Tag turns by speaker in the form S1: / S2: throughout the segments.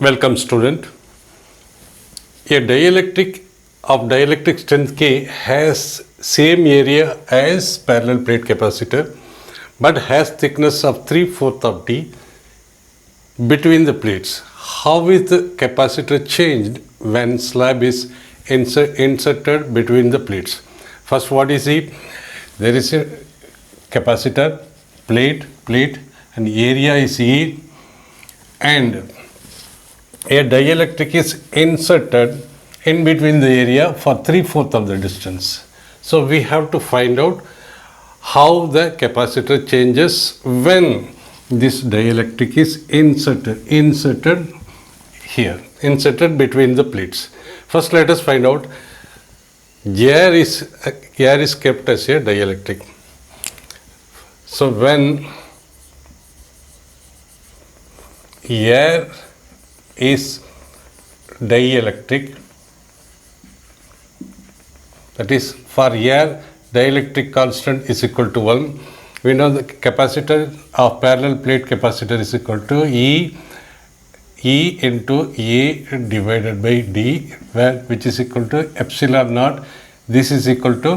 S1: Welcome student. A dielectric of dielectric strength K has same area as parallel plate capacitor but has thickness of 3/4 of D between the plates. How is the capacitor changed when slab is inserted between the plates? First, what is it? There is a capacitor, plate and area is E, and a dielectric is inserted in between the area for 3/4 of the distance. So we have to find out how the capacitor changes when this dielectric is inserted here, inserted between the plates. First, let us find out air is kept as a dielectric. So when air is dielectric, that is, for air dielectric constant is equal to 1. We know the capacitor of parallel plate capacitor is equal to E into A divided by D, which is equal to epsilon naught. This is equal to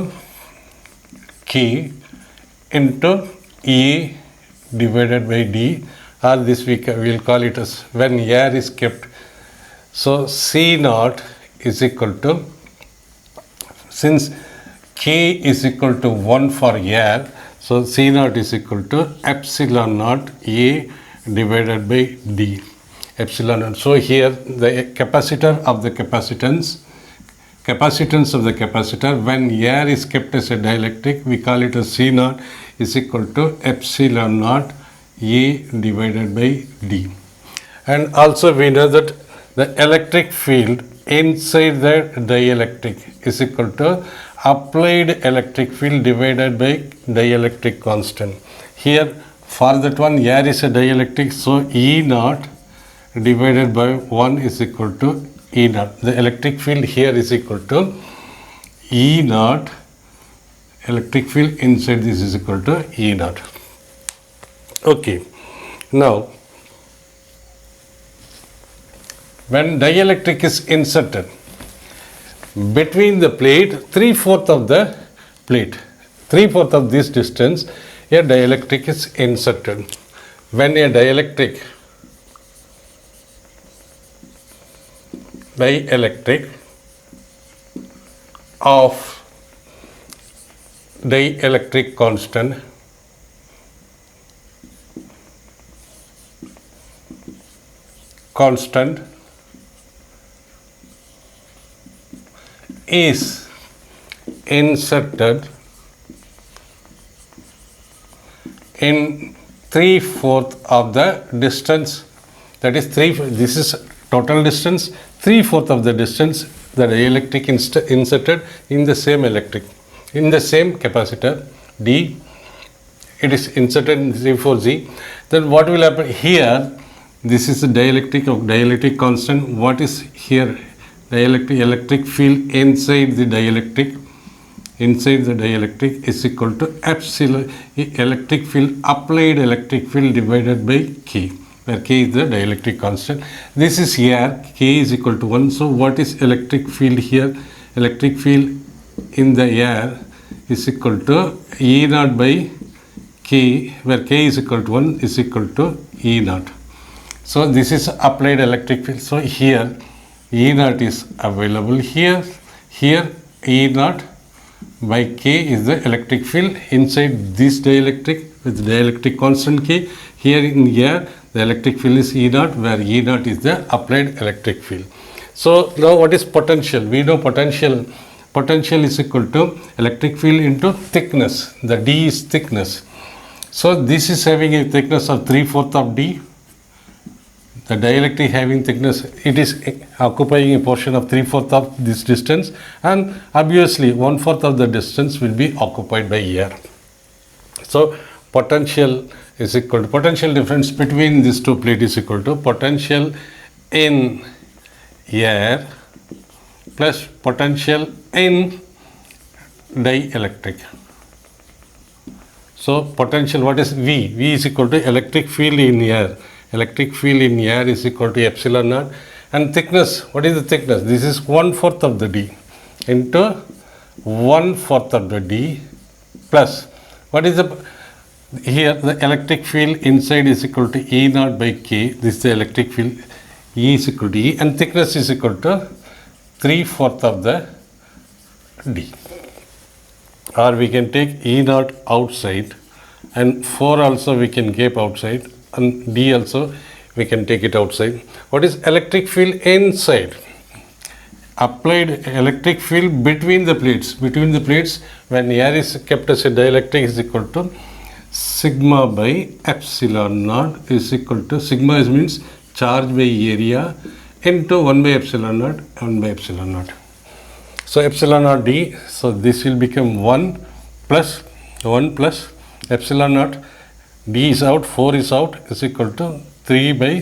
S1: K into E divided by D, or this we will call it as when air is kept. So C naught is equal to, since K is equal to 1 for air, so C naught is equal to epsilon naught A divided by D, epsilon naught. So here the capacitor of the capacitance of the capacitor when air is kept as a dielectric, we call it as C naught is equal to epsilon naught A divided by D. And also we know that the electric field inside the dielectric is equal to applied electric field divided by dielectric constant. Here for that one, air is a dielectric, so E naught divided by 1 is equal to E naught. The electric field here is equal to E naught, electric field inside this is equal to E naught. Okay, now when dielectric is inserted between the plate, 3/4 of the plate, 3/4 of this distance, a dielectric is inserted. When a dielectric of dielectric constant is inserted in 3/4 of the distance, that is this is total distance, 3/4 of the distance the dielectric inserted in the same in the same capacitor D, it is inserted in 3/4Z. Then what will happen here? This is the dielectric of dielectric constant. What is here? Electric field inside the dielectric is equal to epsilon electric field, applied electric field divided by K, where K is the dielectric constant. This is air, K is equal to 1. So what is electric field here? Electric field in the air is equal to E naught by K, where K is equal to 1 is equal to E naught. So this is applied electric field. So here E naught is available here. Here E naught by K is the electric field inside this dielectric with dielectric constant K. Here in air the electric field is E naught, where E naught is the applied electric field. So now what is potential? We know potential is equal to electric field into thickness. The D is thickness. So this is having a thickness of 3/4 of D. The dielectric having thickness, it is occupying a portion of 3/4 of this distance, and obviously 1/4 of the distance will be occupied by air. So potential is equal to, potential difference between these two plates is equal to potential in air plus potential in dielectric. So potential, what is V? V is equal to electric field in air. electric field in air is equal to epsilon naught. And thickness, what is the thickness? This is 1/4 of the d into 1/4 of the d plus, what is the, here the electric field inside is equal to E naught by K. This is the electric field, E is equal to E, and thickness is equal to 3/4 of the d. Or we can take E naught outside, and 4 also we can keep outside, and d also we can take it outside. What is electric field inside? Applied electric field between the plates. Between the plates, when air is kept as a dielectric, is equal to sigma by epsilon naught is equal to, sigma is means charge by area into 1 by epsilon naught, 1 by epsilon naught. So epsilon naught d, so this will become 1 plus epsilon naught, d is out, 4 is out, is equal to 3 by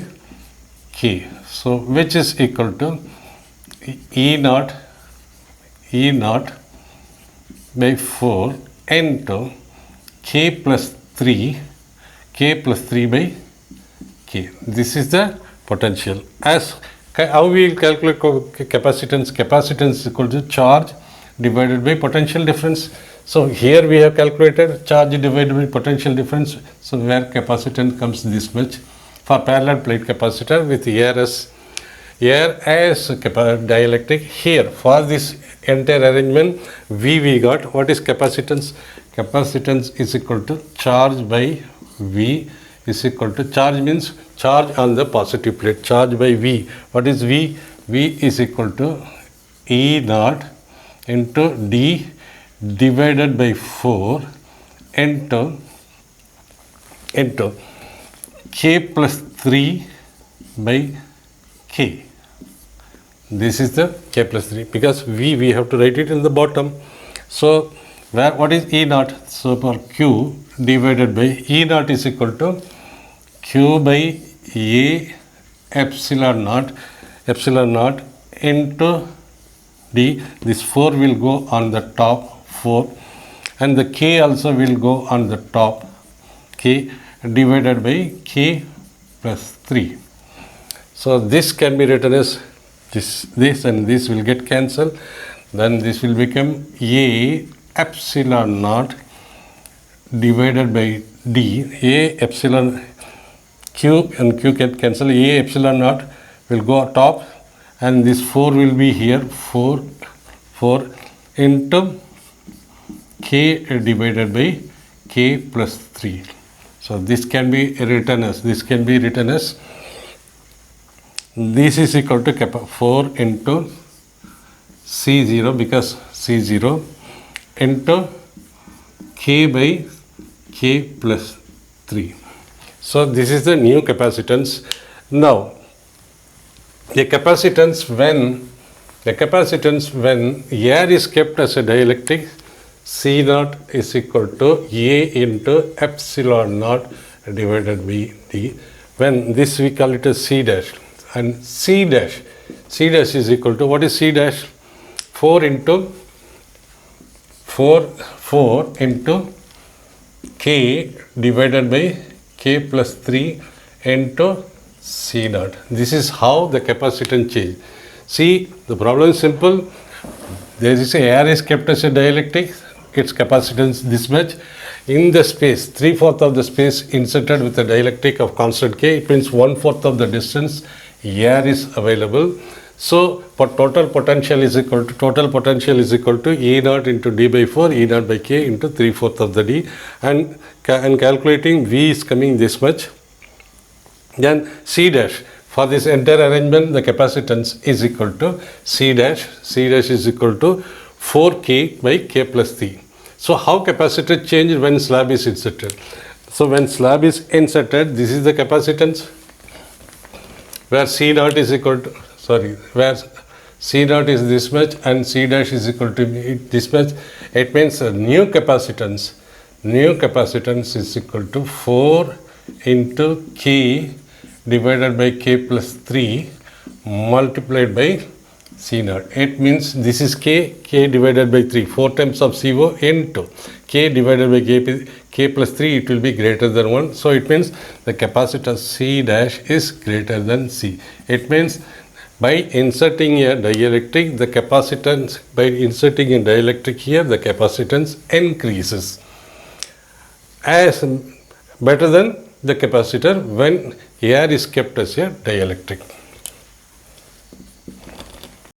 S1: k. So which is equal to E naught by 4 into k plus 3 by k. This is the potential. As how we will calculate capacitance? Capacitance is equal to charge divided by potential difference. So here we have calculated charge divided by potential difference. So where capacitance comes this much for parallel plate capacitor with air as dielectric. Here for this entire arrangement, we got, what is capacitance? Capacitance is equal to charge by V is equal to, charge means charge on the positive plate, charge by V. What is V? V is equal to E naught into D divided by 4 into K plus 3 by K. This is the K plus 3, because we have to write it in the bottom. So what is E naught? So for Q divided by, E naught is equal to Q by A epsilon naught into D. This 4 will go on the top, 4, and the K also will go on the top, K, divided by K plus 3. So this can be written as this and this will get cancelled. Then this will become A epsilon naught divided by D. A epsilon, Q and Q can cancel. A epsilon naught will go top, and this 4 will be here, 4 into K divided by K plus 3. So this can be written as, this is equal to 4 into C0, because C0 into K by K plus 3. So this is the new capacitance. Now the capacitance when air is kept as a dielectric, C naught is equal to A into epsilon naught divided by D. When this we call it as C dash, and C dash is equal to, what is C dash? 4 into K divided by K plus 3 into C naught. This is how the capacitance change. See, the problem is simple. There is air is kept as a dielectric, its capacitance this much. In the space, 3/4 of the space inserted with a dielectric of constant K, it means 1/4 of the distance air is available. So for total potential is equal to E naught into D by 4, E naught by K into 3/4 of the D, and calculating V is coming this much. Then C dash, for this entire arrangement, the capacitance is equal to C dash is equal to 4K by K plus 3. So how capacitor change when slab is inserted? So when slab is inserted, this is the capacitance, where C naught is equal to, where C naught is this much and C dash is equal to this much. It means a new capacitance is equal to 4 into K divided by K plus 3 multiplied by C naught. It means this is K divided by 3, 4 times of CO into K divided by K plus 3, it will be greater than 1. So it means the capacitance C dash is greater than C. It means by inserting a dielectric, the capacitance, by inserting a dielectric here, the capacitance increases as better than the capacitor when air is kept as a dielectric.